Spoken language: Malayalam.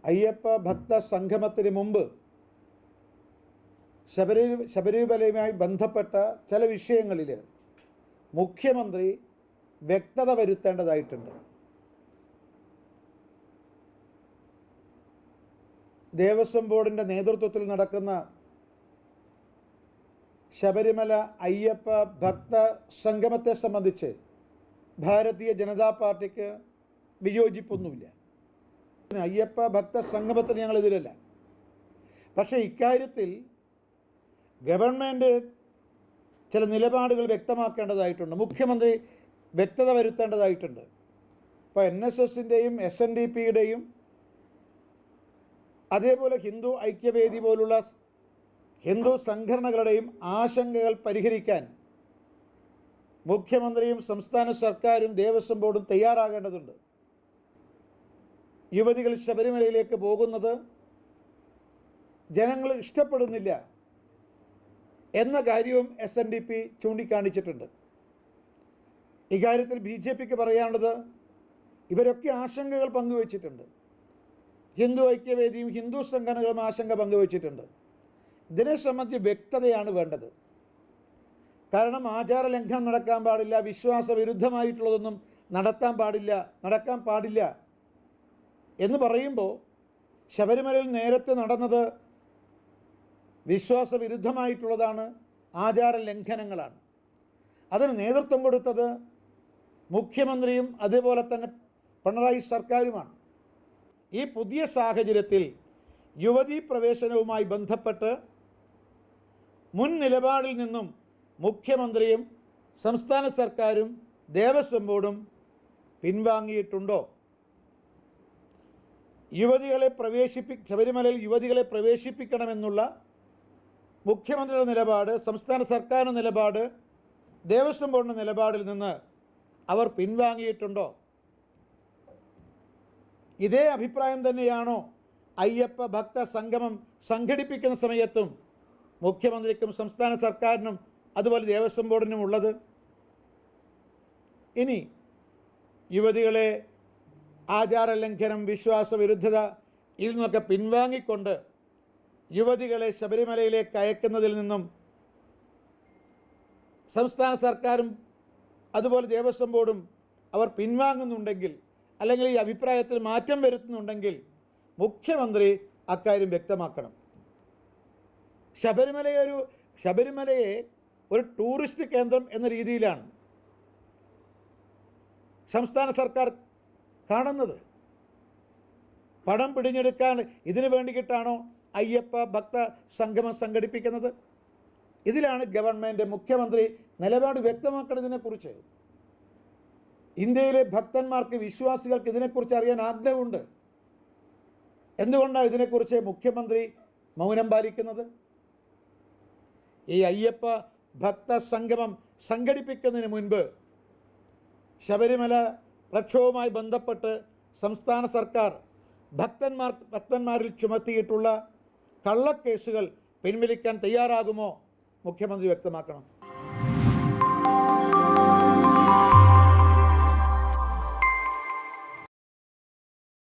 അയ്യപ്പ ഭക്ത സംഗമത്തിന് മുമ്പ് ശബരിമലയുമായി ബന്ധപ്പെട്ട ചില വിഷയങ്ങളിൽ മുഖ്യമന്ത്രി വ്യക്തത വരുത്തേണ്ടതായിട്ടുണ്ട്. ദേവസ്വം ബോർഡിൻ്റെ നേതൃത്വത്തിൽ നടക്കുന്ന ശബരിമല അയ്യപ്പ ഭക്ത സംഗമത്തെ സംബന്ധിച്ച് ഭാരതീയ ജനതാ പാർട്ടിക്ക് വിയോജിപ്പൊന്നുമില്ല. അയ്യപ്പ ഭക്ത സംഗമത്തിന് ഞങ്ങൾ എതിരല്ല. പക്ഷേ ഇക്കാര്യത്തിൽ ഗവൺമെൻറ് ചില നിലപാടുകൾ വ്യക്തമാക്കേണ്ടതായിട്ടുണ്ട്. മുഖ്യമന്ത്രി വ്യക്തത വരുത്തേണ്ടതായിട്ടുണ്ട്. ഇപ്പോൾ NSSൻ്റെയും SNDPയുടെയും അതേപോലെ ഹിന്ദു ഐക്യവേദി പോലുള്ള ഹിന്ദു സംഘടനകളുടെയും ആശങ്കകൾ പരിഹരിക്കാൻ മുഖ്യമന്ത്രിയും സംസ്ഥാന സർക്കാരും ദേവസ്വം ബോർഡും തയ്യാറാകേണ്ടതുണ്ട്. യുവതികൾ ശബരിമലയിലേക്ക് പോകുന്നത് ജനങ്ങൾ ഇഷ്ടപ്പെടുന്നില്ല എന്ന കാര്യവും SNDP ചൂണ്ടിക്കാണിച്ചിട്ടുണ്ട്. ഇക്കാര്യത്തിൽ BJPക്ക് പറയാനുള്ളത്, ഇവരൊക്കെ ആശങ്കകൾ പങ്കുവച്ചിട്ടുണ്ട്. ഹിന്ദു ഐക്യവേദിയും ഹിന്ദു സംഘടനകളും ആശങ്ക പങ്കുവച്ചിട്ടുണ്ട്. ഇതിനെ സംബന്ധിച്ച് വ്യക്തതയാണ് വേണ്ടത്. കാരണം ആചാര ലംഘനം നടക്കാൻ പാടില്ല, വിശ്വാസ വിരുദ്ധമായിട്ടുള്ളതൊന്നും നടക്കാൻ പാടില്ല എന്ന് പറയുമ്പോൾ ശബരിമലയിൽ നേരത്തെ നടന്നത് വിശ്വാസ വിരുദ്ധമായിട്ടുള്ളതാണ്, ആചാര ലംഘനങ്ങളാണ്. അതിന് നേതൃത്വം കൊടുത്തത് മുഖ്യമന്ത്രിയും അതേപോലെ തന്നെ പിണറായി സർക്കാരുമാണ്. ഈ പുതിയ സാഹചര്യത്തിൽ യുവതീ പ്രവേശനവുമായി ബന്ധപ്പെട്ട് മുൻ നിലപാടിൽ നിന്നും മുഖ്യമന്ത്രിയും സംസ്ഥാന സർക്കാരും ദേവസ്വം ബോർഡും പിൻവാങ്ങിയിട്ടുണ്ടോ? ശബരിമലയിൽ യുവതികളെ പ്രവേശിപ്പിക്കണമെന്നുള്ള മുഖ്യമന്ത്രിയുടെ നിലപാട്, സംസ്ഥാന സർക്കാരിൻ്റെ നിലപാട്, ദേവസ്വം ബോർഡിൻ്റെ നിലപാടിൽ നിന്ന് അവർ പിൻവാങ്ങിയിട്ടുണ്ടോ? ഇതേ അഭിപ്രായം തന്നെയാണോ അയ്യപ്പ ഭക്ത സംഗമം സംഘടിപ്പിക്കുന്ന സമയത്തും മുഖ്യമന്ത്രിക്കും സംസ്ഥാന സർക്കാരിനും അതുപോലെ ദേവസ്വം ബോർഡിനും ഉള്ളത്? ഇനി യുവതികളെ ആചാരലംഘനം, വിശ്വാസവിരുദ്ധത ഇതിൽ നിന്നൊക്കെ പിൻവാങ്ങിക്കൊണ്ട് യുവതികളെ ശബരിമലയിലേക്ക് അയക്കുന്നതിൽ നിന്നും സംസ്ഥാന സർക്കാരും അതുപോലെ ദേവസ്വം ബോർഡും അവർ പിൻവാങ്ങുന്നുണ്ടെങ്കിൽ, അല്ലെങ്കിൽ ഈ അഭിപ്രായത്തിൽ മാറ്റം വരുത്തുന്നുണ്ടെങ്കിൽ മുഖ്യമന്ത്രി അക്കാര്യം വ്യക്തമാക്കണം. ശബരിമലയെ ഒരു ടൂറിസ്റ്റ് കേന്ദ്രം എന്ന രീതിയിലാണ് സംസ്ഥാന സർക്കാർ കാണുന്നത്. പണം പിടിഞ്ഞെടുക്കാൻ ഇതിനു വേണ്ടിയിട്ടാണോ അയ്യപ്പ ഭക്ത സംഗമം സംഘടിപ്പിക്കുന്നത്? ഇതിലാണ് ഗവൺമെൻറ്, മുഖ്യമന്ത്രി നിലപാട് വ്യക്തമാക്കുന്നതിനെക്കുറിച്ച്. ഇന്ത്യയിലെ ഭക്തന്മാർക്ക്, വിശ്വാസികൾക്ക് ഇതിനെക്കുറിച്ച് അറിയാൻ ആഗ്രഹമുണ്ട്. എന്തുകൊണ്ടാണ് ഇതിനെക്കുറിച്ച് മുഖ്യമന്ത്രി മൗനം പാലിക്കുന്നത്? ഈ അയ്യപ്പ ഭക്ത സംഗമം സംഘടിപ്പിക്കുന്നതിന് മുൻപ് ശബരിമല പ്രക്ഷോഭവുമായി ബന്ധപ്പെട്ട് സംസ്ഥാന സർക്കാർ ഭക്തന്മാരിൽ ചുമത്തിയിട്ടുള്ള കള്ളക്കേസുകൾ പിൻവലിക്കാൻ തയ്യാറാകുമോ? മുഖ്യമന്ത്രി വ്യക്തമാക്കണം.